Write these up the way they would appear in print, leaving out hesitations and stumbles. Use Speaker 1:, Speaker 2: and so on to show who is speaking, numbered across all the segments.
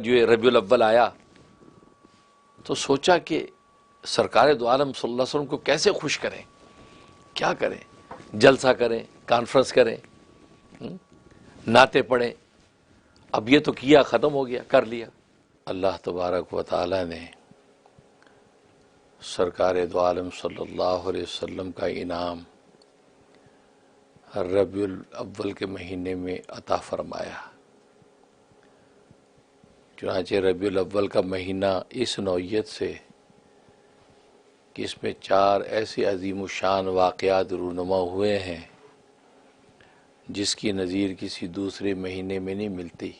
Speaker 1: جو ہے ربیع الاول آیا تو سوچا کہ سرکار دو عالم صلی اللہ علیہ وسلم کو کیسے خوش کریں، کیا کریں، جلسہ کریں، کانفرنس کریں، نعتیں پڑھیں۔ اب یہ تو کیا، ختم ہو گیا، کر لیا۔ اللہ تبارک و تعالی نے سرکار دو عالم صلی اللہ علیہ وسلم کا انعام ربیع الاول کے مہینے میں عطا فرمایا۔ چنانچہ ربیع الاول کا مہینہ اس نوعیت سے کہ اس میں 4 ایسے عظیم الشان واقعات رونما ہوئے ہیں جس کی نظیر کسی دوسرے مہینے میں نہیں ملتی۔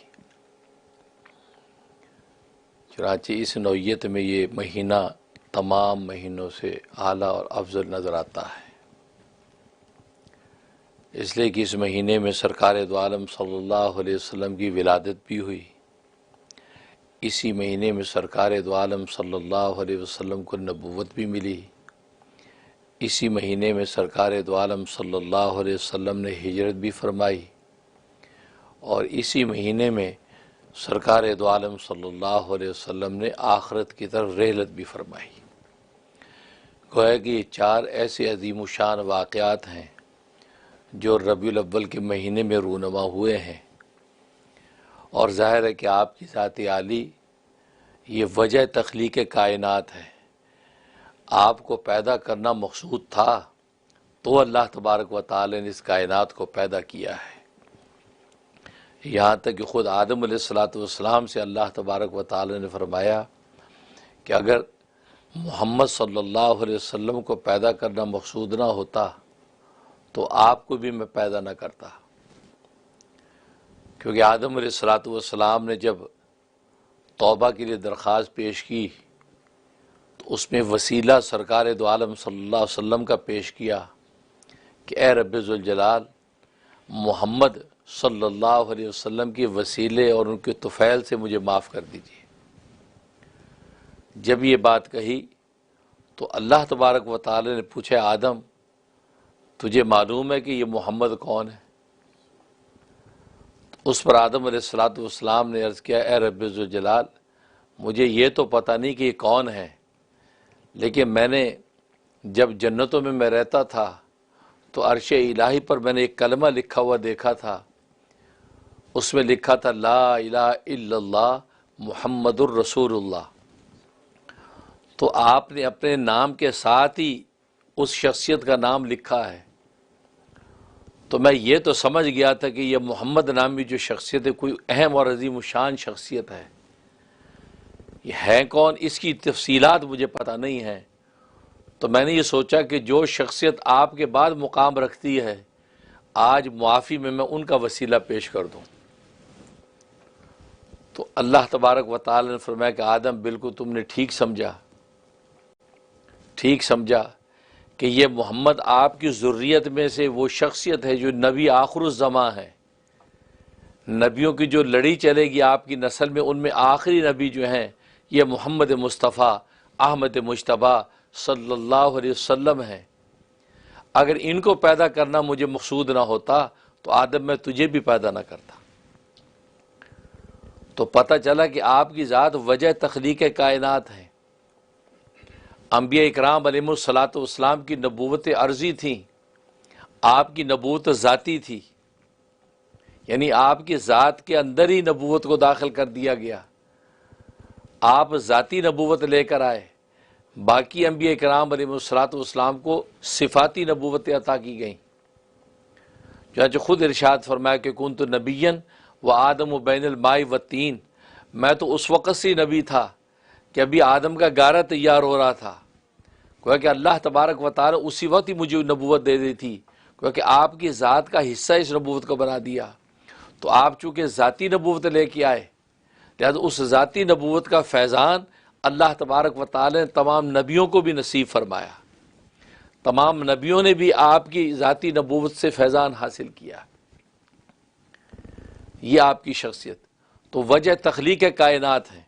Speaker 1: چنانچہ اس نوعیت میں یہ مہینہ تمام مہینوں سے اعلیٰ اور افضل نظر آتا ہے، اس لیے کہ اس مہینے میں سرکار دو عالم صلی اللہ علیہ وسلم کی ولادت بھی ہوئی، اسی مہینے میں سرکار دو عالم صلی اللہ علیہ وسلم کو نبوت بھی ملی، اسی مہینے میں سرکار دو عالم صلی اللہ علیہ وسلم نے ہجرت بھی فرمائی، اور اسی مہینے میں سرکار دو عالم صلی اللہ علیہ وسلم نے آخرت کی طرف رحلت بھی فرمائی۔ گویا کہ یہ 4 ایسے عظیم الشان واقعات ہیں جو ربیع الاول کے مہینے میں رونما ہوئے ہیں، اور ظاہر ہے کہ آپ کی ذات عالی یہ وجہ تخلیق کائنات ہے۔ آپ کو پیدا کرنا مقصود تھا تو اللہ تبارک و تعالی نے اس کائنات کو پیدا کیا ہے، یہاں تک کہ خود آدم علیہ السلام سے اللہ تبارک و تعالی نے فرمایا کہ اگر محمد صلی اللہ علیہ وسلم کو پیدا کرنا مقصود نہ ہوتا تو آپ کو بھی میں پیدا نہ کرتا، کیونکہ آدم علیہ السلام نے جب توبہ کے لیے درخواست پیش کی تو اس میں وسیلہ سرکار دو عالم صلی اللہ علیہ وسلم کا پیش کیا کہ اے رب ذوالجلال، محمد صلی اللہ علیہ وسلم کے وسیلے اور ان کے طفیل سے مجھے معاف کر دیجیے۔ جب یہ بات کہی تو اللہ تبارک و تعالی نے پوچھا، آدم تجھے معلوم ہے کہ یہ محمد کون ہے؟ تو اس پر آدم علیہ السلام نے عرض کیا، اے رب ذوالجلال، مجھے یہ تو پتہ نہیں کہ یہ کون ہے، لیکن میں نے جب جنتوں میں رہتا تھا تو عرش الہی پر میں نے ایک کلمہ لکھا ہوا دیکھا تھا، اس میں لکھا تھا لا الہ الا اللہ محمد الرسول اللہ۔ تو آپ نے اپنے نام کے ساتھ ہی اس شخصیت کا نام لکھا ہے، تو میں یہ تو سمجھ گیا تھا کہ یہ محمد نامی جو شخصیت ہے کوئی اہم اور عظیم الشان شخصیت ہے۔ یہ ہے کون، اس کی تفصیلات مجھے پتہ نہیں ہیں، تو میں نے یہ سوچا کہ جو شخصیت آپ کے بعد مقام رکھتی ہے آج معافی میں ان کا وسیلہ پیش کر دوں۔ تو اللہ تبارک و تعالی نے فرمایا کہ آدم بالکل تم نے ٹھیک سمجھا کہ یہ محمد آپ کی ذریت میں سے وہ شخصیت ہے جو نبی آخر الزماں ہے، نبیوں کی جو لڑی چلے گی آپ کی نسل میں، ان میں آخری نبی جو ہیں یہ محمد مصطفیٰ احمد مجتبیٰ صلی اللہ علیہ وسلم ہیں۔ اگر ان کو پیدا کرنا مجھے مقصود نہ ہوتا تو آدم میں تجھے بھی پیدا نہ کرتا۔ تو پتہ چلا کہ آپ کی ذات وجہ تخلیق کائنات ہے۔ انبیاء اکرام علیہم الصلاۃ والسلام کی نبوت عرضی تھیں، آپ کی نبوت ذاتی تھی، یعنی آپ کی ذات کے اندر ہی نبوت کو داخل کر دیا گیا، آپ ذاتی نبوت لے کر آئے۔ باقی انبیاء اکرام علیہم الصلاۃ والسلام کو صفاتی نبوت عطا کی گئیں، چنانچہ خود ارشاد فرمایا کہ کنت نبیا و آدم بین الماء والطین، میں تو اس وقت سے نبی تھا کہ ابھی آدم کا گارہ تیار ہو رہا تھا، گویا کہ اللہ تبارک و تعالی اسی وقت ہی مجھے نبوت دے دی تھی، گویا کہ آپ کی ذات کا حصہ اس نبوت کو بنا دیا۔ تو آپ چونکہ ذاتی نبوت لے کے آئے، لہذا اس ذاتی نبوت کا فیضان اللہ تبارک و تعالی نے تمام نبیوں کو بھی نصیب فرمایا، تمام نبیوں نے بھی آپ کی ذاتی نبوت سے فیضان حاصل کیا۔ یہ آپ کی شخصیت تو وجہ تخلیق کائنات ہے۔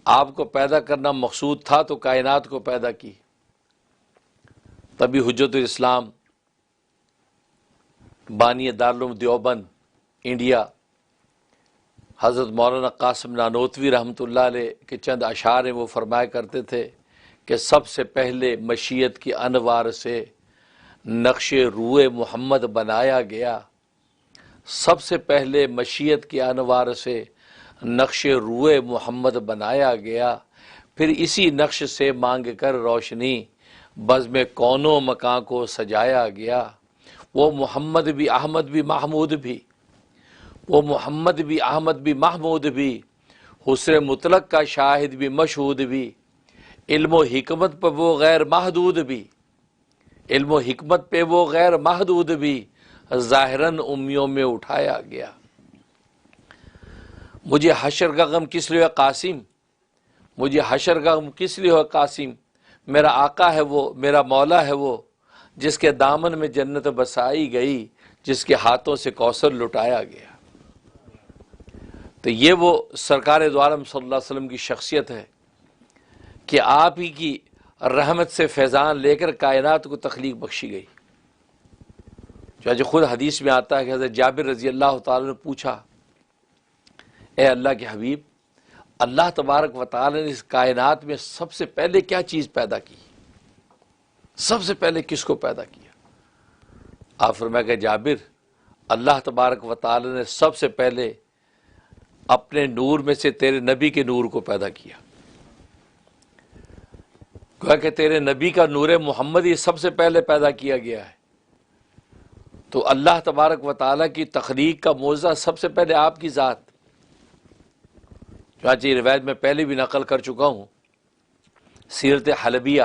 Speaker 1: آپ کو پیدا کرنا مقصود تھا تو کائنات کو پیدا کی، تبھی حجت الاسلام بانی دارالعلوم دیوبند انڈیا حضرت مولانا قاسم نانوتوی رحمۃ اللہ علیہ کے چند اشعار ہیں، وہ فرمایا کرتے تھے کہ سب سے پہلے مشیت کی انوار سے نقش روئے محمد بنایا گیا، سب سے پہلے مشیت کی انوار سے نقش روئے محمد بنایا گیا، پھر اسی نقش سے مانگ کر روشنی بزم کونوں مکان کو سجایا گیا۔ وہ محمد بھی احمد بھی محمود بھی، وہ محمد بھی احمد بھی محمود بھی، حسن مطلق کا شاہد بھی مشہود بھی، علم و حکمت پہ وہ غیر محدود بھی، علم و حکمت پہ وہ غیر محدود بھی، ظاہراً امیوں میں اٹھایا گیا۔ مجھے حشر کا غم کس لیے قاسم، مجھے حشر کا غم کس لیے قاسم، میرا آقا ہے وہ، میرا مولا ہے وہ، جس کے دامن میں جنت بسائی گئی، جس کے ہاتھوں سے کوثر لٹایا گیا۔ تو یہ وہ سرکار دو عالم صلی اللہ علیہ وسلم کی شخصیت ہے کہ آپ ہی کی رحمت سے فیضان لے کر کائنات کو تخلیق بخشی گئی۔ جو خود حدیث میں آتا ہے کہ حضرت جابر رضی اللہ تعالیٰ نے پوچھا، اے اللہ کے حبیب، اللہ تبارک و تعالیٰ نے اس کائنات میں سب سے پہلے کیا چیز پیدا کی، سب سے پہلے کس کو پیدا کیا؟ آپ فرمایا کہ جابر، اللہ تبارک و تعالیٰ نے سب سے پہلے اپنے نور میں سے تیرے نبی کے نور کو پیدا کیا۔ کہا کہ تیرے نبی کا نور محمد یہ سب سے پہلے پیدا کیا گیا ہے، تو اللہ تبارک و تعالیٰ کی تخلیق کا معجزہ سب سے پہلے آپ کی ذات۔ چنانچہ یہ روایت میں پہلے بھی نقل کر چکا ہوں، سیرت حلبیہ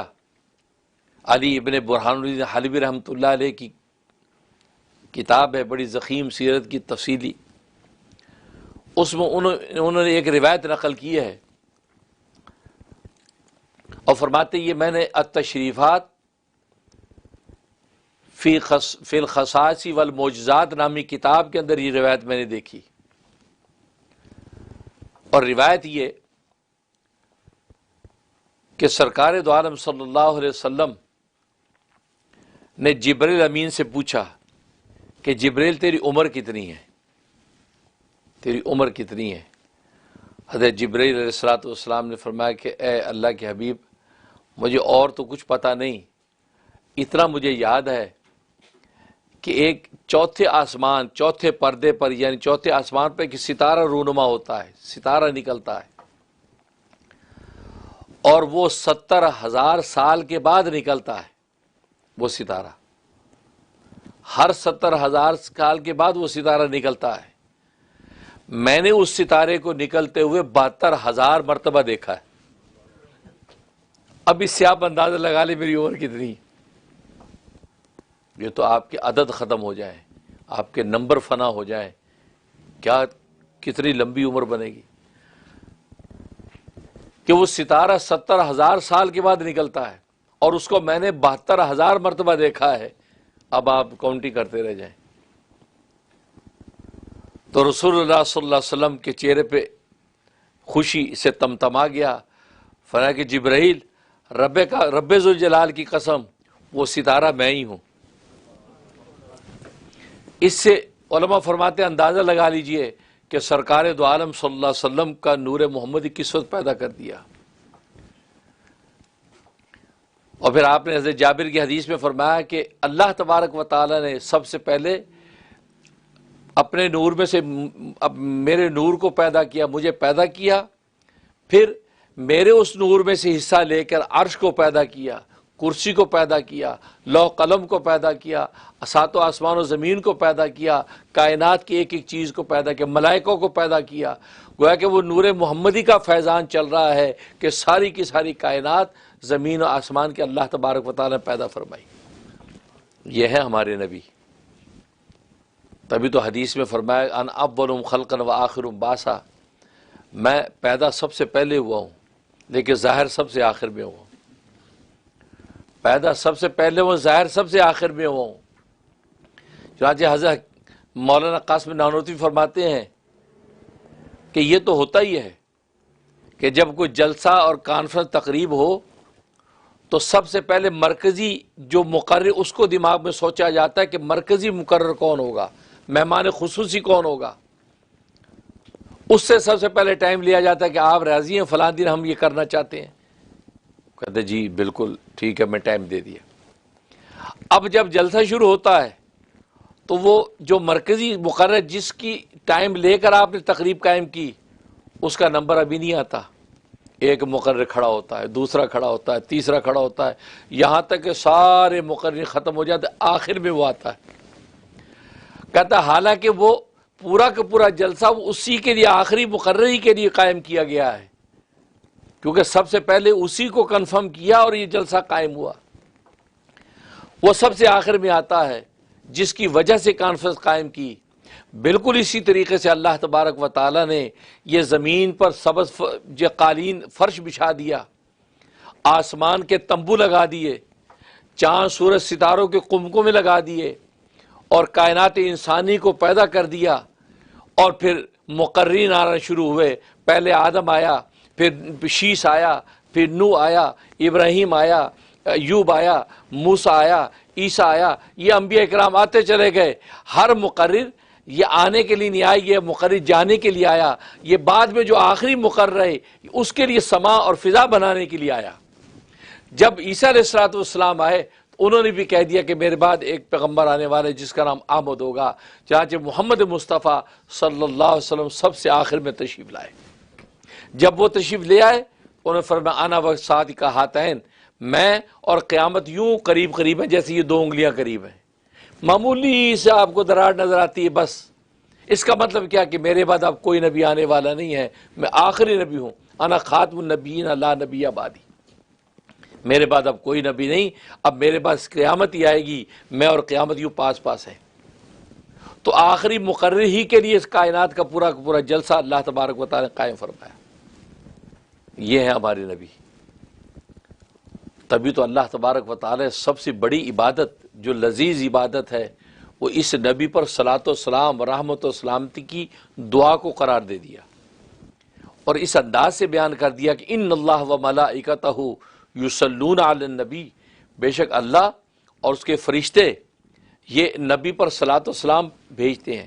Speaker 1: علی ابن برہان الدین حلبی رحمۃ اللہ علیہ کی کتاب ہے، بڑی ضخیم سیرت کی تفصیلی، اس میں انہوں نے ایک روایت نقل کی ہے اور فرماتے یہ میں نے التشریفات فی الخصائص والمعجزات نامی کتاب کے اندر یہ روایت میں نے دیکھی، اور روایت یہ کہ سرکار دو عالم صلی اللہ علیہ وسلم نے جبریل امین سے پوچھا کہ جبریل تیری عمر کتنی ہے، تیری عمر کتنی ہے؟ حضرت جبریل علیہ الصلوۃ والسلام نے فرمایا کہ اے اللہ کے حبیب، مجھے اور تو کچھ پتہ نہیں، اتنا مجھے یاد ہے کہ ایک چوتھے آسمان، چوتھے پردے پر، یعنی چوتھے آسمان پہ ایک ستارہ رونما ہوتا ہے، ستارہ نکلتا ہے، اور وہ 70,000 سال کے بعد نکلتا ہے وہ ستارہ، ہر 70,000 سال کے بعد وہ ستارہ نکلتا ہے۔ میں نے اس ستارے کو نکلتے ہوئے 72,000 مرتبہ دیکھا ہے۔ اب اس سے آپ اندازہ لگا لیں میری عمر کتنی، یہ تو آپ کے عدد ختم ہو جائیں، آپ کے نمبر فنا ہو جائیں، کیا کتنی لمبی عمر بنے گی کہ وہ ستارہ 70,000 سال کے بعد نکلتا ہے اور اس کو میں نے 72,000 مرتبہ دیکھا ہے۔ اب آپ کاؤنٹنگ کرتے رہ جائیں۔ تو رسول اللہ صلی اللہ علیہ وسلم کے چہرے پہ خوشی سے تمتما گیا، فرمایا کہ جبرائیل، رب ذوالجلال کی قسم، وہ ستارہ میں ہی ہوں۔ اس سے علماء فرماتے ہیں اندازہ لگا لیجئے کہ سرکار دو عالم صلی اللہ علیہ وسلم کا نور محمدی کس وقت پیدا کر دیا۔ اور پھر آپ نے حضرت جابر کی حدیث میں فرمایا کہ اللہ تبارک و تعالی نے سب سے پہلے اپنے نور میں سے میرے نور کو پیدا کیا، مجھے پیدا کیا، پھر میرے اس نور میں سے حصہ لے کر عرش کو پیدا کیا، کرسی کو پیدا کیا، لوح قلم کو پیدا کیا، ساتوں آسمان و زمین کو پیدا کیا، کائنات کی ایک ایک چیز کو پیدا کیا، ملائکوں کو پیدا کیا۔ گویا کہ وہ نور محمدی کا فیضان چل رہا ہے کہ ساری کی ساری کائنات زمین و آسمان کے اللہ تبارک و تعالیٰ نے پیدا فرمائی۔ یہ ہے ہمارے نبی۔ تبھی تو حدیث میں فرمایا ان اولم خلقا و آخرم باسا، میں پیدا سب سے پہلے ہوا ہوں لیکن ظاہر سب سے آخر میں ہوا ہوں۔ پیدا سب سے پہلے ہوں، ظاہر سب سے آخر میں ہوا ہوں۔ چنانچہ حضرت مولانا قاسم نانوتوی فرماتے ہیں کہ یہ تو ہوتا ہی ہے کہ جب کوئی جلسہ اور کانفرنس تقریب ہو تو سب سے پہلے مرکزی جو مقرر اس کو دماغ میں سوچا جاتا ہے کہ مرکزی مقرر کون ہوگا، مہمان خصوصی کون ہوگا، اس سے سب سے پہلے ٹائم لیا جاتا ہے کہ آپ راضی ہیں فلاں دن ہم یہ کرنا چاہتے ہیں، کہتے جی بالکل ٹھیک ہے، میں ٹائم دے دیا۔ اب جب جلسہ شروع ہوتا ہے تو وہ جو مرکزی مقرر جس کی ٹائم لے کر آپ نے تقریب قائم کی، اس کا نمبر ابھی نہیں آتا۔ ایک مقرر کھڑا ہوتا ہے، دوسرا کھڑا ہوتا ہے، تیسرا کھڑا ہوتا ہے، یہاں تک کہ سارے مقرر ختم ہو جاتے، آخر میں وہ آتا ہے۔ کہتا ہے حالانکہ وہ پورا کا پورا جلسہ وہ اسی کے لیے، آخری مقرری کے لیے قائم کیا گیا ہے، کیونکہ سب سے پہلے اسی کو کنفرم کیا اور یہ جلسہ قائم ہوا۔ وہ سب سے آخر میں آتا ہے جس کی وجہ سے کانفرنس قائم کی۔ بالکل اسی طریقے سے اللہ تبارک و تعالی نے یہ زمین پر سبز قالین فرش بچھا دیا، آسمان کے تمبو لگا دیے، چاند سورج ستاروں کے قمقمے لگا دیے، اور کائنات انسانی کو پیدا کر دیا، اور پھر مقررین آنا شروع ہوئے۔ پہلے آدم آیا، پھر شیش آیا، پھر نوح آیا، ابراہیم آیا، ایوب آیا، موسیٰ آیا، عیسیٰ آیا، یہ انبیاء اکرام آتے چلے گئے۔ ہر مقرر یہ آنے کے لیے نہیں آیا، یہ مقرر جانے کے لیے آیا۔ یہ بعد میں جو آخری مقرر ہے اس کے لیے سما اور فضا بنانے کے لیے آیا۔ جب عیسیٰ علیہ السلام آئے، انہوں نے بھی کہہ دیا کہ میرے بعد ایک پیغمبر آنے والے جس کا نام احمد ہوگا، چنانچہ محمد مصطفیٰ صلی اللہ علیہ وسلم سب سے آخر میں تشریف لائے۔ جب وہ تشریف لے آئے، انہوں نے فرمایا انا و صادق ہاتین، میں اور قیامت یوں قریب قریب ہیں جیسے یہ دو انگلیاں قریب ہیں، معمولی سے آپ کو دراڑ نظر آتی ہے بس۔ اس کا مطلب کیا کہ میرے بعد اب کوئی نبی آنے والا نہیں ہے، میں آخری نبی ہوں، انا خاتم النبیین لا نبی بعدی، میرے بعد اب کوئی نبی نہیں، اب میرے پاس قیامت ہی آئے گی، میں اور قیامت یوں پاس پاس ہیں۔ تو آخری مقرر ہی کے لیے اس کائنات کا پورا جلسہ اللہ تبارک و تعالی نے قائم فرمایا۔ یہ ہے ہمارے نبی۔ تبھی تو اللہ تبارک و تعالی سب سے بڑی عبادت جو لذیذ عبادت ہے وہ اس نبی پر صلاۃ و سلام رحمت و سلامتی کی دعا کو قرار دے دیا، اور اس انداز سے بیان کر دیا کہ ان اللہ و ملائکتہ یصلون علی النبی، بے شک اللہ اور اس کے فرشتے یہ نبی پر صلاۃ و سلام بھیجتے ہیں۔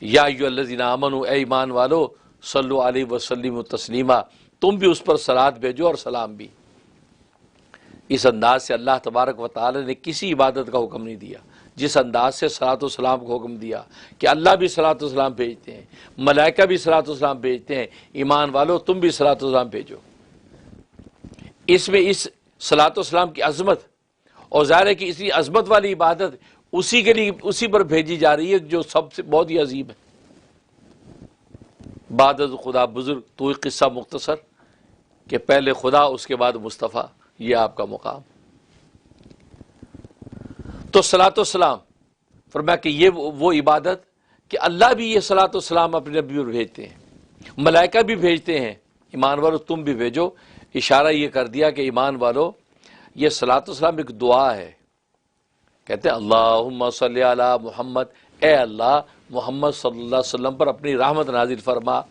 Speaker 1: یا ایھا الذین آمنوا، اے ایمان والو، صلو علیہ وسلم تسلیما، تم بھی اس پر صلاۃ بھیجو اور سلام بھی۔ اس انداز سے اللہ تبارک و تعالی نے کسی عبادت کا حکم نہیں دیا جس انداز سے صلاۃ و سلام کو حکم دیا کہ اللہ بھی صلاۃ و سلام بھیجتے ہیں، ملائکہ بھی صلاۃ و سلام بھیجتے ہیں، ایمان والو تم بھی صلاۃ و سلام بھیجو۔ اس میں اس صلاۃ و سلام کی عظمت، اور ظاہر ہے کہ اسی عظمت والی عبادت اسی کے لیے اسی پر بھیجی جا رہی ہے جو سب سے بہت ہی عظیم ہے۔ بعد از خدا بزرگ، تو ایک قصہ مختصر کہ پہلے خدا اس کے بعد مصطفیٰ، یہ آپ کا مقام۔ تو صلاۃ و سلام فرمایا کہ یہ وہ عبادت کہ اللہ بھی یہ صلاۃ و سلام اپنے نبی پر بھیجتے ہیں، ملائکہ بھی بھیجتے ہیں، ایمان والو تم بھی بھیجو۔ اشارہ یہ کر دیا کہ ایمان والو یہ صلاۃ و سلام ایک دعا ہے۔ کہتے ہیں اللہم صلی علی محمد، اے اللہ محمد صلی اللہ علیہ وسلم پر اپنی رحمت نازل فرما۔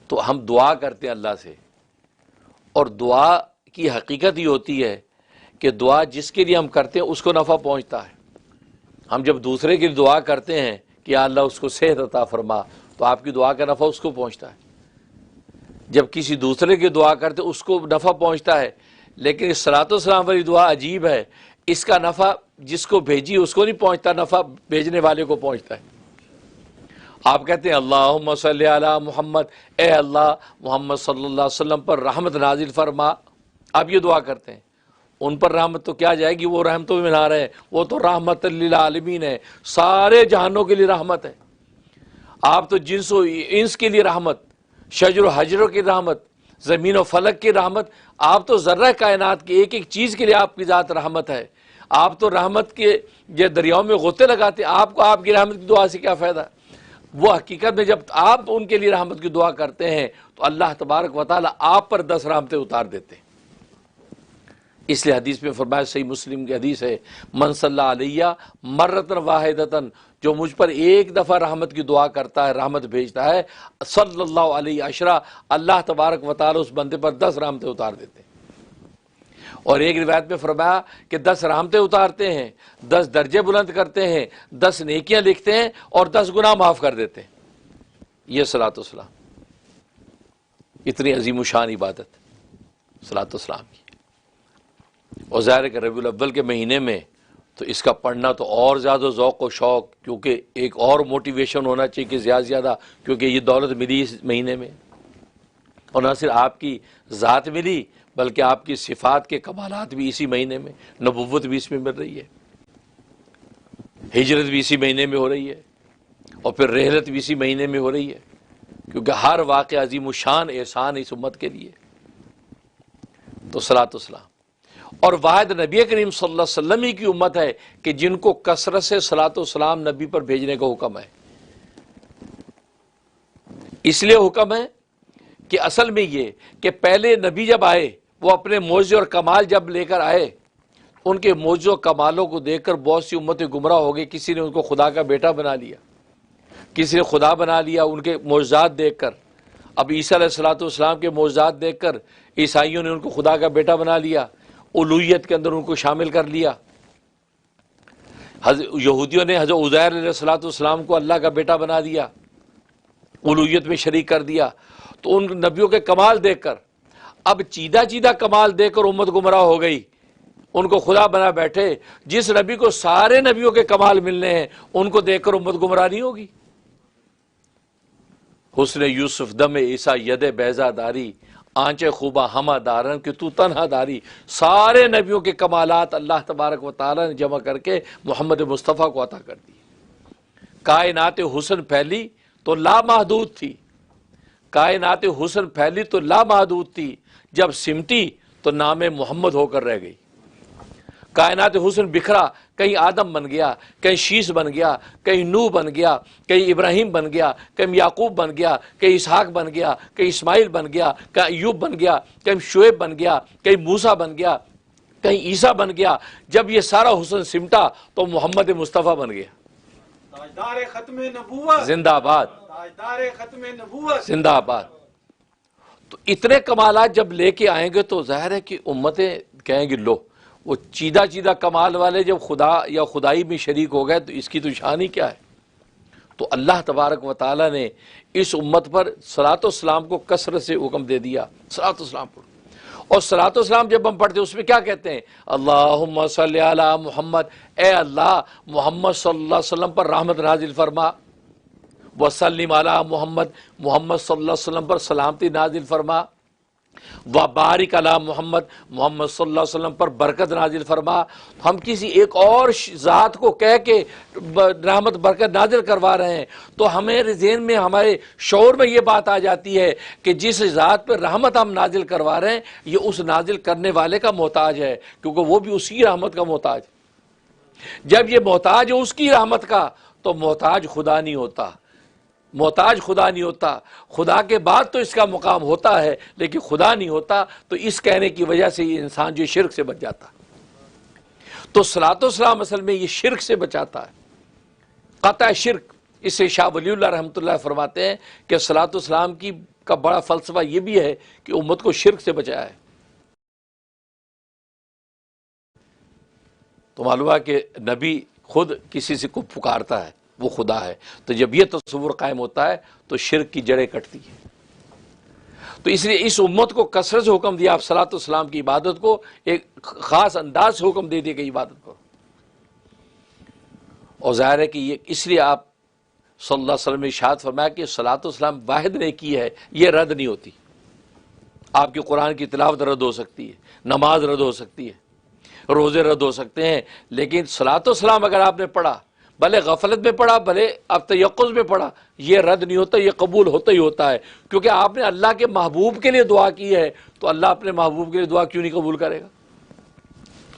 Speaker 1: تو ہم دعا کرتے ہیں اللہ سے، اور دعا کی حقیقت یہ ہوتی ہے کہ دعا جس کے لیے ہم کرتے ہیں اس کو نفع پہنچتا ہے۔ ہم جب دوسرے کے لیے دعا کرتے ہیں کہ یا اللہ اس کو صحت عطا فرما، تو آپ کی دعا کا نفع اس کو پہنچتا ہے۔ جب کسی دوسرے کی دعا کرتے اس کو نفع پہنچتا ہے، لیکن اس صلاۃ و سلام والی دعا عجیب ہے، اس کا نفع جس کو بھیجی اس کو نہیں پہنچتا، نفع بھیجنے والے کو پہنچتا ہے۔ آپ کہتے ہیں اللہم صلی علی محمد، اے اللہ محمد صلی اللہ علیہ وسلم پر رحمت نازل فرما، آپ یہ دعا کرتے ہیں۔ ان پر رحمت تو کیا جائے گی، وہ رحمتوں میں نہ رہے، وہ تو رحمت للعالمین ہے، سارے جہانوں کے لیے رحمت ہے۔ آپ تو جنس و انس کے لیے رحمت، شجر و حجر کی رحمت، زمین و فلک کی رحمت، آپ تو ذرہ کائنات کی ایک ایک چیز کے لیے آپ کی ذات رحمت ہے۔ آپ تو رحمت کے یہ دریاؤں میں غوطے لگاتے، آپ کو آپ کی رحمت کی دعا سے کیا فائدہ؟ وہ حقیقت میں جب آپ ان کے لیے رحمت کی دعا کرتے ہیں تو اللہ تبارک و تعالی آپ پر 10 رحمتیں اتار دیتے ہیں۔ اس لیے حدیث میں فرمایا، صحیح مسلم کی حدیث ہے، من صلی علیہ مرۃ واحدۃ، جو مجھ پر ایک دفعہ رحمت کی دعا کرتا ہے، رحمت بھیجتا ہے، صلی اللہ علیہ عشرہ، اللہ تبارک و تعالی اس بندے پر 10 رحمتیں اتار دیتے ہیں۔ اور ایک روایت میں فرمایا کہ 10 رحمتیں اتارتے ہیں، 10 درجے بلند کرتے ہیں، 10 نیکیاں لکھتے ہیں، اور 10 گناہ معاف کر دیتے ہیں۔ یہ صلاۃ والسلام، اتنی عظیم الشان عبادت صلاۃ والسلام کی۔ اور ظاہر ہے کہ ربیع الاول کے مہینے میں تو اس کا پڑھنا تو اور زیادہ ذوق و شوق، کیونکہ ایک اور موٹیویشن ہونا چاہیے کہ زیادہ سے زیادہ، کیونکہ یہ دولت ملی اس مہینے میں، اور نہ صرف آپ کی ذات ملی بلکہ آپ کی صفات کے کمالات بھی اسی مہینے میں، نبوت بھی اس میں مل رہی ہے، ہجرت بھی اسی مہینے میں ہو رہی ہے، اور پھر رحلت بھی اسی مہینے میں ہو رہی ہے، کیونکہ ہر واقعہ عظیم الشان احسان اس امت کے لیے۔ تو صلاۃ والسلام، اور واحد نبی کریم صلی اللہ علیہ وسلم ہی کی امت ہے کہ جن کو کثرت سے صلاۃ والسلام نبی پر بھیجنے کا حکم ہے۔ اس لیے حکم ہے کہ اصل میں یہ کہ پہلے نبی جب آئے، وہ اپنے معجزے اور کمال جب لے کر آئے، ان کے معجزوں اور کمالوں کو دیکھ کر بہت سی امتیں گمراہ ہو گئی، کسی نے ان کو خدا کا بیٹا بنا لیا، کسی نے خدا بنا لیا ان کے معجزات دیکھ کر۔ اب عیسیٰ علیہ الصلوۃ والسلام کے معجزات دیکھ کر عیسائیوں نے ان کو خدا کا بیٹا بنا لیا، الوہیت کے اندر ان کو شامل کر لیا۔ یہودیوں نے حضرت عزیر علیہ الصلوۃ والسلام کو اللہ کا بیٹا بنا دیا، الوہیت میں شریک کر دیا۔ تو ان نبیوں کے کمال دیکھ کر، اب چیدہ چیدہ کمال دیکھ کر امت گمراہ ہو گئی، ان کو خدا بنا بیٹھے۔ جس نبی کو سارے نبیوں کے کمال ملنے ہیں، ان کو دیکھ کر امت گمراہ نہیں ہوگی۔ حسن یوسف دم عیسیٰ ید بیضا داری، آنچے خوبہ ہمہ دارن کہ تو تنہا داری۔ سارے نبیوں کے کمالات اللہ تبارک و تعالیٰ نے جمع کر کے محمد مصطفیٰ کو عطا کر دی۔ کائنات حسن پھیلی تو لامحدود تھی، کائنات حسن پھیلی تو لامحدود تھی، جب سمٹی تو نام محمد ہو کر رہ گئی۔ کائنات حسن بکھرا، کہیں آدم بن گیا، کہیں شیش بن گیا، کہیں نوح بن گیا، کہیں ابراہیم بن گیا، کہیں یعقوب بن گیا، کہیں اسحاق بن گیا، کہیں اسماعیل بن گیا، کہیں ایوب بن گیا، کہیں شعیب بن گیا، کہیں موسیٰ بن گیا، کہیں عیسیٰ بن گیا۔ جب یہ سارا حسن سمٹا تو محمد مصطفیٰ بن گیا۔
Speaker 2: تاجدار ختم نبوت
Speaker 1: زندہ آباد،
Speaker 2: تاجدار ختم نبوت
Speaker 1: زندہ آباد۔ تو اتنے کمالات جب لے کے آئیں گے تو ظاہر ہے کہ امتیں کہیں گے لو، وہ چیدہ چیدہ کمال والے جب خدا یا خدائی میں شریک ہو گئے تو اس کی تو شان ہی کیا ہے۔ تو اللہ تبارک و تعالیٰ نے اس امت پر صلاۃ والسلام کو کثرت سے حکم دے دیا، صلاۃ والسلام پر۔ اور صلاۃ والسلام جب ہم پڑھتے ہیں اس میں کیا کہتے ہیں؟ اللہم صلی علی محمد، اے اللہ محمد صلی اللہ علیہ وسلم پر رحمت نازل فرما، وسلم علی محمد، محمد صلی اللہ علیہ وسلم پر سلامتی نازل فرما، وبارک علی محمد، محمد صلی اللہ علیہ وسلم پر برکت نازل فرما۔ ہم کسی ایک اور ذات کو کہہ کے رحمت برکت نازل کروا رہے ہیں تو ہمارے ذہن میں، ہمارے شعور میں یہ بات آ جاتی ہے کہ جس ذات پر رحمت ہم نازل کروا رہے ہیں یہ اس نازل کرنے والے کا محتاج ہے، کیونکہ وہ بھی اسی رحمت کا محتاج۔ جب یہ محتاج ہے اس کی رحمت کا تو محتاج خدا نہیں ہوتا، محتاج خدا نہیں ہوتا۔ خدا کے بعد تو اس کا مقام ہوتا ہے لیکن خدا نہیں ہوتا۔ تو اس کہنے کی وجہ سے یہ انسان جو شرک سے بچ جاتا ہے۔ تو صلاۃ والسلام اصل میں یہ شرک سے بچاتا ہے، قطع شرک۔ اس سے شاہ ولی اللہ رحمۃ اللہ فرماتے ہیں کہ صلاۃ والسلام کا بڑا فلسفہ یہ بھی ہے کہ امت کو شرک سے بچایا ہے۔ تو معلوم ہے کہ نبی خود کسی سے کو پکارتا ہے وہ خدا ہے، تو جب یہ تصور قائم ہوتا ہے تو شرک کی جڑیں کٹتی ہیں۔ تو اس لیے اس امت کو کثرت سے حکم دیا، آپ صلاۃ والسلام کی عبادت کو ایک خاص انداز سے حکم دے دیا کہ عبادت کرو۔ اور ظاہر ہے کہ یہ اس لیے آپ صلی اللہ علیہ وسلم نے ارشاد فرمایا کہ صلاۃ والسلام واحد نے کی ہے، یہ رد نہیں ہوتی۔ آپ کی قرآن کی تلاوت رد ہو سکتی ہے، نماز رد ہو سکتی ہے، روزے رد ہو سکتے ہیں، لیکن صلاۃ والسلام اگر آپ نے پڑھا، بھلے غفلت میں پڑھا بھلے اب تیقظ میں پڑھا، یہ رد نہیں ہوتا، یہ قبول ہوتا ہی ہوتا ہے، کیونکہ آپ نے اللہ کے محبوب کے لیے دعا کی ہے تو اللہ اپنے محبوب کے لیے دعا کیوں نہیں قبول کرے گا؟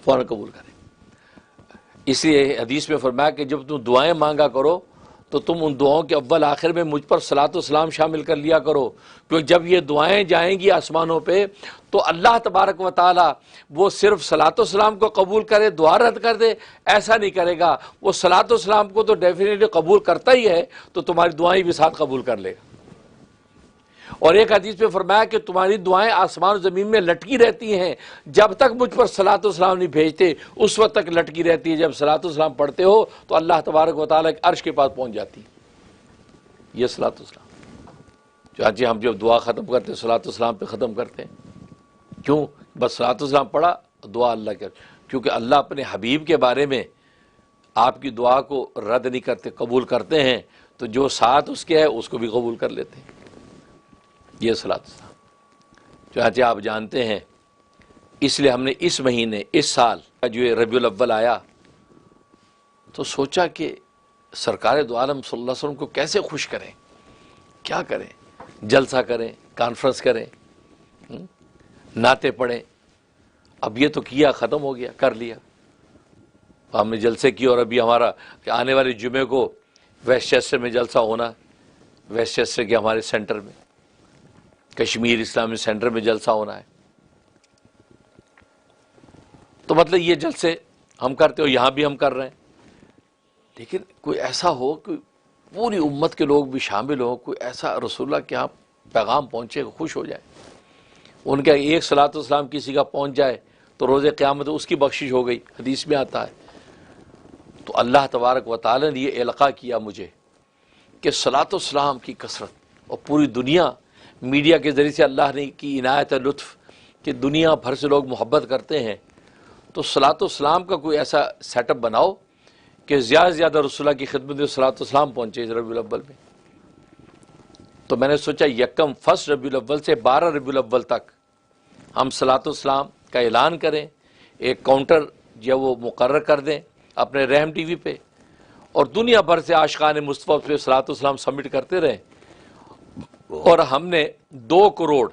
Speaker 1: فوراً قبول کرے گا۔ اس لیے حدیث میں فرمایا کہ جب تم دعائیں مانگا کرو تو تم ان دعاؤں کے اول آخر میں مجھ پر صلاۃ والسلام شامل کر لیا کرو، کیونکہ جب یہ دعائیں جائیں گی آسمانوں پہ تو اللہ تبارک و تعالیٰ وہ صرف صلاۃ والسلام کو قبول کرے، دعا رد کر دے، ایسا نہیں کرے گا۔ وہ صلاۃ والسلام کو تو ڈیفینیٹلی قبول کرتا ہی ہے، تو تمہاری دعائیں بھی ساتھ قبول کر لے گا۔ اور ایک حدیث میں فرمایا کہ تمہاری دعائیں آسمان و زمین میں لٹکی رہتی ہیں جب تک مجھ پر صلاۃ والسلام نہیں بھیجتے، اس وقت تک لٹکی رہتی ہے۔ جب صلاۃ والسلام پڑھتے ہو تو اللہ تبارک و تعالیٰ کے عرش کے پاس پہنچ جاتی ہے۔ یہ صلاۃ والسلام۔ چانچہ ہم جب دعا ختم کرتے ہیں صلاۃ والسلام پہ ختم کرتے ہیں، کیوں؟ بس صلاۃ والسلام پڑھا، دعا اللہ کے، کیونکہ اللہ اپنے حبیب کے بارے میں آپ کی دعا کو رد نہیں کرتے، قبول کرتے ہیں، تو جو ساتھ اس کے ہے اس کو بھی قبول کر لیتے ہیں۔ یہ صلاۃ والسلام چانچہ آپ جانتے ہیں، اس لیے ہم نے اس مہینے، اس سال جو یہ ربیع الاول آیا تو سوچا کہ سرکار دو عالم صلی اللہ علیہ وسلم کو کیسے خوش کریں، کیا کریں، جلسہ کریں، کانفرنس کریں، نعتیں پڑھیں۔ اب یہ تو کیا، ختم ہو گیا، کر لیا، ہم نے جلسے کیے، اور ابھی ہمارا آنے والے جمعے کو ویسٹ چیسٹر میں جلسہ ہونا، ویسٹ چیسٹر کے ہمارے سینٹر میں، کشمیر اسلامی سینٹر میں جلسہ ہونا ہے۔ تو مطلب یہ جلسے ہم کرتے ہو، یہاں بھی ہم کر رہے ہیں، لیکن کوئی ایسا ہو کہ پوری امت کے لوگ بھی شامل ہوں، کوئی ایسا رسول اللہ کے یہاں پیغام پہنچے، خوش ہو جائے، ان کا ایک صلاۃ والسلام کسی کا پہنچ جائے تو روز قیامت اس کی بخشش ہو گئی، حدیث میں آتا ہے۔ تو اللہ تبارک و تعالی نے یہ القاء کیا مجھے کہ صلاۃ والسلام کی کثرت، اور پوری دنیا میڈیا کے ذریعے سے اللہ نے کی عنایت لطف کہ دنیا بھر سے لوگ محبت کرتے ہیں، تو صلاۃ والسلام کا کوئی ایسا سیٹ اپ بناؤ کہ زیادہ سے زیادہ رسول اللہ کی خدمت میں صلاۃ والسلام پہنچے اس ربیع الاول میں۔ تو میں نے سوچا یکم فرسٹ ربیع الاول سے 12 ربیع الاول تک ہم صلاۃ والسلام کا اعلان کریں، ایک کاؤنٹر جو وہ مقرر کر دیں اپنے رحم ٹی وی پہ، اور دنیا بھر سے عاشقان مصطفیٰ پہ صلاۃ والسلام سبمٹ کرتے رہیں، اور ہم نے 2 کروڑ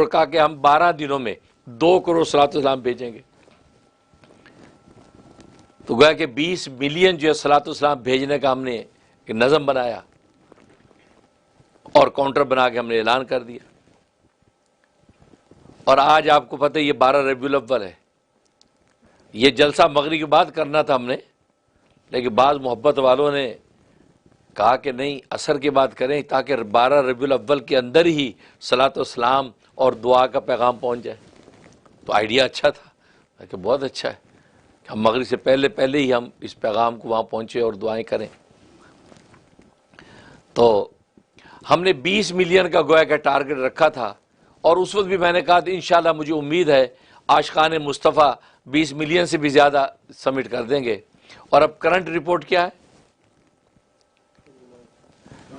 Speaker 1: کہا کہ ہم 12 دنوں میں 2 کروڑ صلاۃ والسلام بھیجیں گے۔ تو گویا کہ 20 ملین جو ہے صلاۃ والسلام بھیجنے کا ہم نے ایک نظم بنایا اور کاؤنٹر بنا کے ہم نے اعلان کر دیا۔ اور آج آپ کو پتہ ہے یہ 12 ربیع الاول ہے، یہ جلسہ مغرب کے بعد کرنا تھا ہم نے، لیکن بعض محبت والوں نے کہا کہ نہیں، عصر کے بعد کریں تاکہ 12 ربیع الاول کے اندر ہی صلاۃ والسلام اور دعا کا پیغام پہنچ جائے۔ تو آئیڈیا اچھا تھا کہ بہت اچھا ہے، ہم مغرب سے پہلے ہی ہم اس پیغام کو وہاں پہنچے اور دعائیں کریں۔ تو ہم نے 20 ملین کا گویا کا ٹارگٹ رکھا تھا، اور اس وقت بھی میں نے کہا تھا انشاءاللہ مجھے امید ہے عاشقان مصطفیٰ 20 ملین سے بھی زیادہ سبمٹ کر دیں گے۔ اور اب کرنٹ رپورٹ کیا ہے؟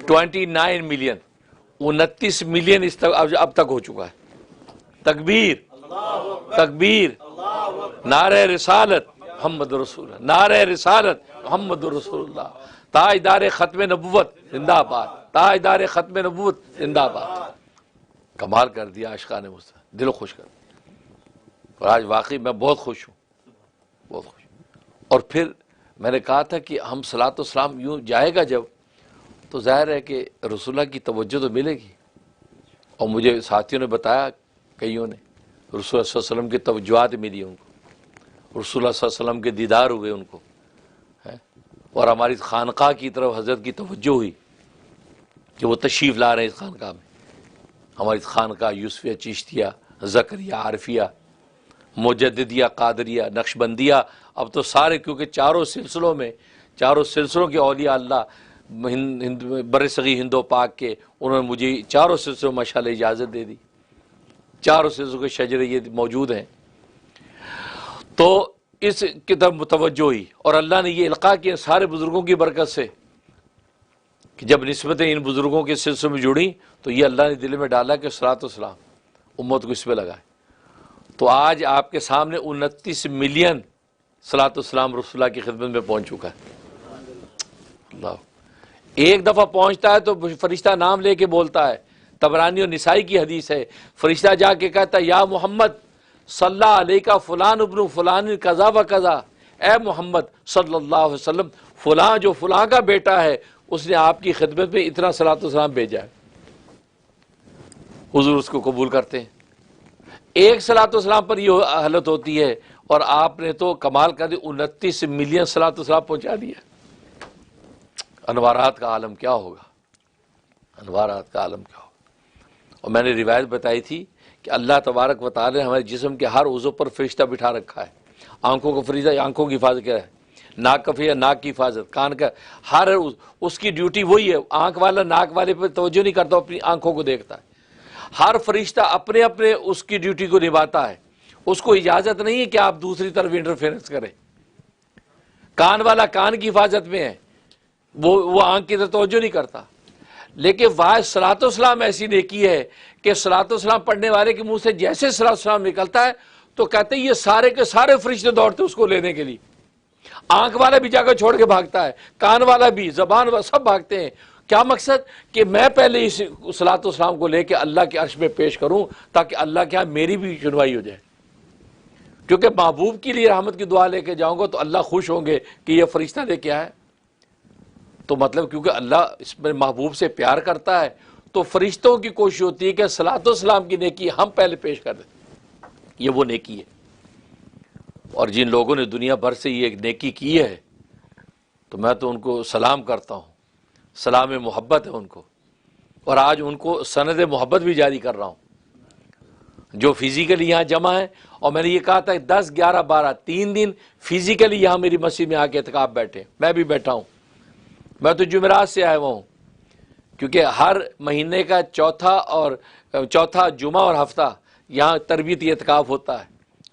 Speaker 1: 29 ملین، 29 ملین اب تک ہو چکا ہے۔ تکبیر، تکبیر، نعرہ رسالت محمد رسول اللہ، نعرہ رسالت محمد رسول اللہ، تاجدار ختم نبوت زندہ آباد، تاجدار ختم نبوت زندہ آباد۔ کمال کر دیا عاشقان مصطفیٰ، دل خوش کر دیا، اور آج واقعی میں بہت خوش ہوں، بہت خوش ہوں۔ اور پھر میں نے کہا تھا کہ ہم صلاۃ والسلام یوں جائے گا جب، تو ظاہر ہے کہ رسول اللہ کی توجہ تو ملے گی، اور مجھے ساتھیوں نے بتایا، کئیوں نے، رسول اللہ صلی اللہ علیہ وسلم کی توجہات ملی ان کو، رسول اللہ صلی اللہ علیہ وسلم کے دیدار ہوئے ان کو، اور ہماری خانقاہ کی طرف حضرت کی توجہ ہوئی کہ وہ تشریف لا رہے ہیں اس خانقاہ میں، ہماری خانقاہ یوسفیہ، چشتیہ، زکریہ، عارفیہ، مجددیہ، قادریہ، نقشبندیہ، اب تو سارے، کیونکہ چاروں سلسلوں کے اولیاء اللہ بر صغیر ہند و پاک کے، انہوں نے مجھے چاروں سلسلوں ماشاءاللہ اجازت دے دی، چاروں سلسلوں کے شجرے یہ موجود ہیں۔ تو اس کی طرف متوجہ ہوئی، اور اللہ نے یہ القاء کیا سارے بزرگوں کی برکت سے کہ جب نسبتیں ان بزرگوں کے سلسلے میں جڑیں تو یہ اللہ نے دل میں ڈالا کہ صلاۃ والسلام امت کو اس پہ لگائے۔ تو آج آپ کے سامنے 29 ملین صلاۃ والسلام رسول اللہ کی خدمت میں پہنچ چکا ہے۔ اللہ، ایک دفعہ پہنچتا ہے تو فرشتہ نام لے کے بولتا ہے، طبرانی اور نسائی کی حدیث ہے، فرشتہ جا کے کہتا ہے یا محمد صلی اللہ علیہ کا فلان ابن فلان قضا و قضا، اے محمد صلی اللہ علیہ وسلم، فلاں جو فلاں کا بیٹا ہے اس نے آپ کی خدمت میں اتنا صلاۃ والسلام بھیجا ہے۔ حضور اس کو قبول کرتے ہیں، ایک صلاۃ والسلام پر یہ حالت ہوتی ہے، اور آپ نے تو کمال کر دی، 29 ملین صلاۃ والسلام پہنچا دیا۔ انوارات کا عالم کیا ہوگا، انوارات کا عالم کیا ہوگا۔ اور میں نے روایت بتائی تھی کہ اللہ تبارک و تعالی نے ہمارے جسم کے ہر عضو پر فرشتہ بٹھا رکھا ہے، آنکھوں کو فرشتہ آنکھوں کی حفاظت کر رہا ہے، ناک یا ناک کی حفاظت، کان کا ہر اس کی ڈیوٹی وہی ہے. آنکھ والا ناک والے پہ توجہ نہیں کرتا، اپنی آنکھوں کو دیکھتا ہے. ہر فرشتہ اپنے اپنے اس کی ڈیوٹی کو نبھاتا ہے. اس کو اجازت نہیں ہے کہ آپ دوسری طرف انٹرفیئرنس کریں. کان والا کان کی حفاظت میں ہے، وہ آنکھ کی طرف توجہ نہیں کرتا. لیکن واحد صلاۃ والسلام ایسی نیکی ہے کہ صلاۃ والسلام پڑھنے والے کے منہ سے جیسے صلاۃ والسلام نکلتا ہے تو کہتے ہیں یہ سارے کے سارے فرشتے دوڑتے اس کو لینے کے لیے. آنکھ والا بھی جا کر چھوڑ کے بھاگتا ہے، کان والا بھی، زبان والا، سب بھاگتے ہیں. کیا مقصد؟ کہ میں پہلے اس صلاۃ والسلام کو لے کے اللہ کے عرش میں پیش کروں تاکہ اللہ کے ہاں میری بھی سنوائی ہو جائے. کیونکہ محبوب کے لیے رحمت کی دعا لے کے جاؤں گا تو اللہ خوش ہوں گے کہ یہ فرشتہ لے کے آئے. تو مطلب کیونکہ اللہ اس میں محبوب سے پیار کرتا ہے تو فرشتوں کی کوشش ہوتی ہے کہ صلاۃ والسلام کی نیکی ہم پہلے پیش کر دیں. یہ وہ نیکی ہے. اور جن لوگوں نے دنیا بھر سے یہ ایک نیکی کی ہے تو میں تو ان کو سلام کرتا ہوں، سلام محبت ہے ان کو. اور آج ان کو سند محبت بھی جاری کر رہا ہوں جو فزیکلی یہاں جمع ہے. اور میں نے یہ کہا تھا 10 11 12 3 دن فزیکلی یہاں میری مسجد میں آ کے اعتکاف بیٹھے، میں بھی بیٹھا ہوں. میں تو جمعرات سے آیا ہوا ہوں کیونکہ ہر مہینے کا چوتھا جمعہ اور ہفتہ یہاں تربیتی اعتکاف ہوتا ہے.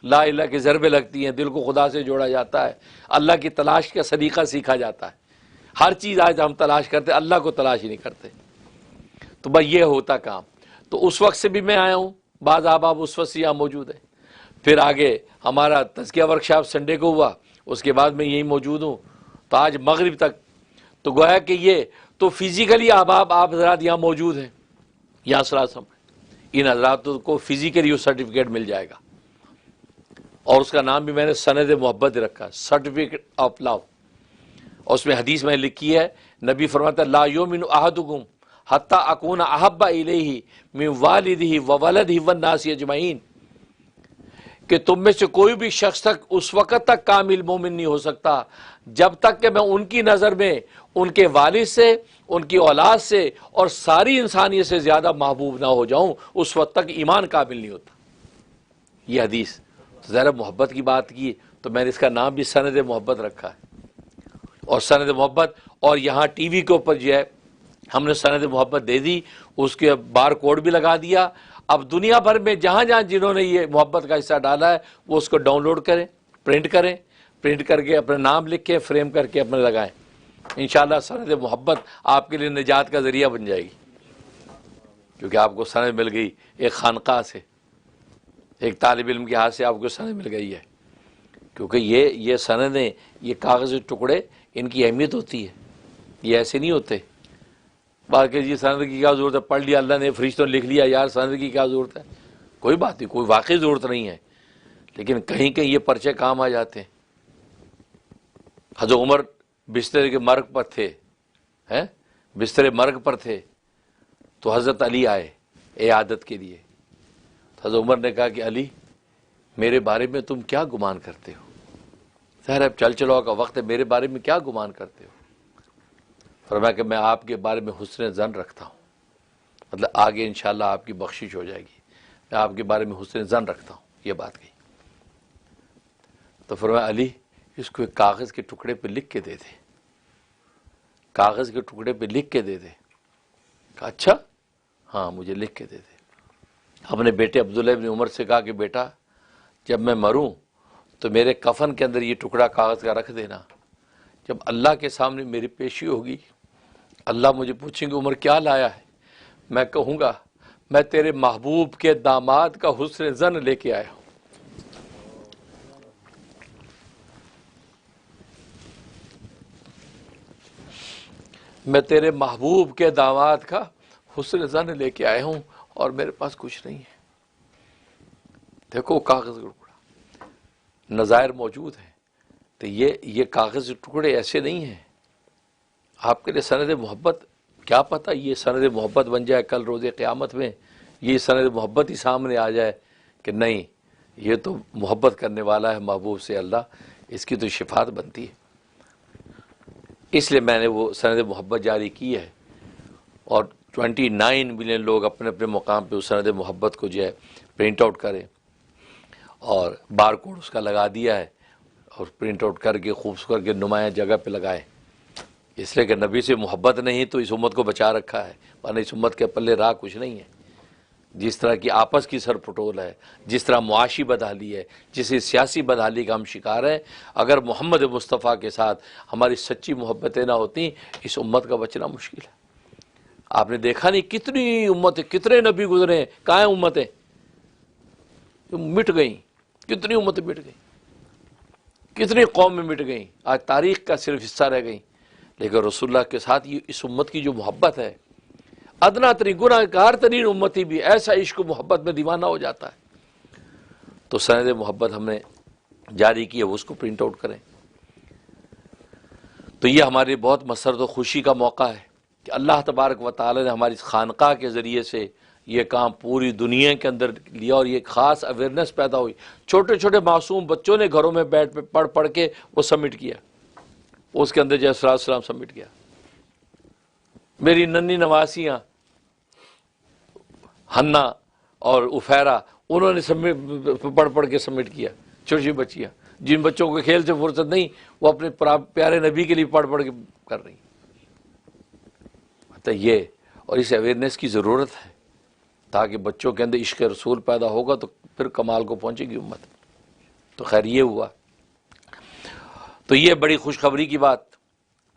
Speaker 1: لا الہ کی ضربیں لگتی ہیں، دل کو خدا سے جوڑا جاتا ہے، اللہ کی تلاش کا سلیقہ سیکھا جاتا ہے. ہر چیز آج ہم تلاش کرتے، اللہ کو تلاش ہی نہیں کرتے. تو بھائی یہ ہوتا کام. تو اس وقت سے بھی میں آیا ہوں، بعض احباب اس وقت سے یہاں موجود ہیں. پھر آگے ہمارا تزکیہ ورکشاپ سنڈے کو ہوا، اس کے بعد میں یہیں موجود ہوں. تو آج مغرب تک تو گویا کہ یہ تو فزیکلی احباب آپ حضرات یہاں موجود ہیں، یہاں سلاسم ان حضرات کو فزیکلی وہ سرٹیفکیٹ مل جائے گا. اور اس کا نام بھی میں نے سند محبت رکھا، سرٹیفکیٹ آف لو. اور اس میں حدیث میں لکھی ہے، نبی فرماتا ہے لا یؤمن احدکم حتی اکون احب الیہ من والدہ وولدہ والناس اجمعین، کہ تم میں سے کوئی بھی شخص تک اس وقت تک کامل مومن نہیں ہو سکتا جب تک کہ میں ان کی نظر میں ان کے والد سے، ان کی اولاد سے اور ساری انسانیت سے زیادہ محبوب نہ ہو جاؤں. اس وقت تک ایمان کامل نہیں ہوتا. یہ حدیث ذرا محبت کی بات کی تو میں نے اس کا نام بھی سند محبت رکھا ہے. اور سند محبت، اور یہاں ٹی وی کے اوپر جو ہے ہم نے سند محبت دے دی، اس کے بار کوڈ بھی لگا دیا. اب دنیا بھر میں جہاں جہاں جنہوں نے یہ محبت کا حصہ ڈالا ہے وہ اس کو ڈاؤن لوڈ کریں، پرنٹ کر کے اپنا نام لکھ کے فریم کر کے اپنے لگائیں. انشاءاللہ سند محبت آپ کے لیے نجات کا ذریعہ بن جائے گی. کیونکہ آپ کو سند مل گئی ایک خانقاہ سے، ایک طالب علم کے ہاتھ سے آپ کو سند مل گئی ہے. کیونکہ یہ سندیں، یہ کاغذی ٹکڑے، ان کی اہمیت ہوتی ہے. یہ ایسے نہیں ہوتے باقی جی سند کی کیا ضرورت ہے، پڑھ لیا اللہ نے، فرشتوں نے لکھ لیا، یار سند کی کیا ضرورت ہے. کوئی بات نہیں، کوئی واقعی ضرورت نہیں ہے. لیکن کہیں کہیں یہ پرچے کام آ جاتے ہیں. حضرت عمر بستر کے مرگ پر تھے، بستر مرگ پر تھے تو حضرت علی آئے عیادت کے لیے. حضرت عمر نے کہا کہ علی میرے بارے میں تم کیا گمان کرتے ہو؟ ظاہر اب چل چلو کا وقت ہے، میرے بارے میں کیا گمان کرتے ہو؟ فرمایا کہ میں آپ کے بارے میں حسن ظن رکھتا ہوں، مطلب آگے انشاءاللہ آپ کی بخشش ہو جائے گی، میں آپ کے بارے میں حسن ظن رکھتا ہوں. یہ بات کہی تو فرمایا علی اس کو ایک کاغذ کے ٹکڑے پہ لکھ کے دے دے، کاغذ کے ٹکڑے پہ لکھ کے دے دے. کہا اچھا ہاں مجھے لکھ کے دے دے. اپنے بیٹے عبداللہ ابن عمر سے کہا کہ بیٹا جب میں مروں تو میرے کفن کے اندر یہ ٹکڑا کاغذ کا رکھ دینا. جب اللہ کے سامنے میری پیشی ہوگی، اللہ مجھے پوچھیں گے عمر کیا لایا ہے، میں کہوں گا میں تیرے محبوب کے داماد کا حسن ظن لے کے آیا ہوں. میں تیرے محبوب کے داماد کا حسن ظن لے کے آیا ہوں اور میرے پاس کچھ نہیں ہے. دیکھو کاغذ کا ٹکڑا، نظائر موجود ہیں. تو یہ کاغذ کے ٹکڑے ایسے نہیں ہیں. آپ کے لیے سند محبت کیا پتہ یہ سند محبت بن جائے کل روز قیامت میں، یہ سند محبت ہی سامنے آ جائے کہ نہیں یہ تو محبت کرنے والا ہے محبوب سے اللہ، اس کی تو شفاعت بنتی ہے. اس لیے میں نے وہ سند محبت جاری کی ہے اور 29 ملین لوگ اپنے اپنے مقام پہ اس سند محبت کو جو ہے پرنٹ آؤٹ کریں اور بار کوڈ اس کا لگا دیا ہے. اور پرنٹ آؤٹ کر کے خوبصورت کر کے نمایاں جگہ پہ لگائے، اس لیے کہ نبی سے محبت نہیں تو اس امت کو بچا رکھا ہے، ورنہ اس امت کے پلے راہ کچھ نہیں ہے۔ جس طرح کی آپس کی سر پٹول ہے، جس طرح معاشی بدحالی ہے، جس سیاسی بدحالی کا ہم شکار ہیں، اگر محمد مصطفیٰ کے ساتھ ہماری سچی محبتیں نہ ہوتی اس امت کا بچنا مشکل ہے۔ آپ نے دیکھا نہیں کتنی امتیں، کتنے نبی گزرے ہیں، کہاں ہیں امتیں؟ مٹ گئیں، کتنی امتیں مٹ گئیں، کتنی قومیں مٹ گئیں، آج تاریخ کا صرف حصہ رہ گئیں۔ لیکن رسول اللہ کے ساتھ یہ اس امت کی جو محبت ہے، ادنا ترین گناہ گار ترین امتی بھی ایسا عشق و محبت میں دیوانہ ہو جاتا ہے۔ تو سند محبت ہم نے جاری کی ہے، وہ اس کو پرنٹ آؤٹ کریں۔ تو یہ ہمارے لیے بہت مسرت و خوشی کا موقع ہے کہ اللہ تبارک و تعالی نے ہماری اس خانقاہ کے ذریعے سے یہ کام پوری دنیا کے اندر لیا، اور یہ خاص اویئرنیس پیدا ہوئی۔ چھوٹے چھوٹے معصوم بچوں نے گھروں میں بیٹھ پڑھ پڑھ کے وہ سبمٹ کیا، اس کے اندر جیسے السلام سبمٹ کیا۔ میری ننھی نواسیاں ہنا اور افیرا، انہوں نے پڑھ پڑھ کے سبمٹ کیا۔ چھوٹی بچیاں جن بچوں کو کھیل سے فرصت نہیں، وہ اپنے پیارے نبی کے لیے پڑھ پڑھ کے کر رہی۔ تو یہ اور اس اویئرنیس کی ضرورت ہے تاکہ بچوں کے اندر عشق رسول پیدا ہوگا تو پھر کمال کو پہنچے گی امت۔ تو خیر یہ ہوا، تو یہ بڑی خوشخبری کی بات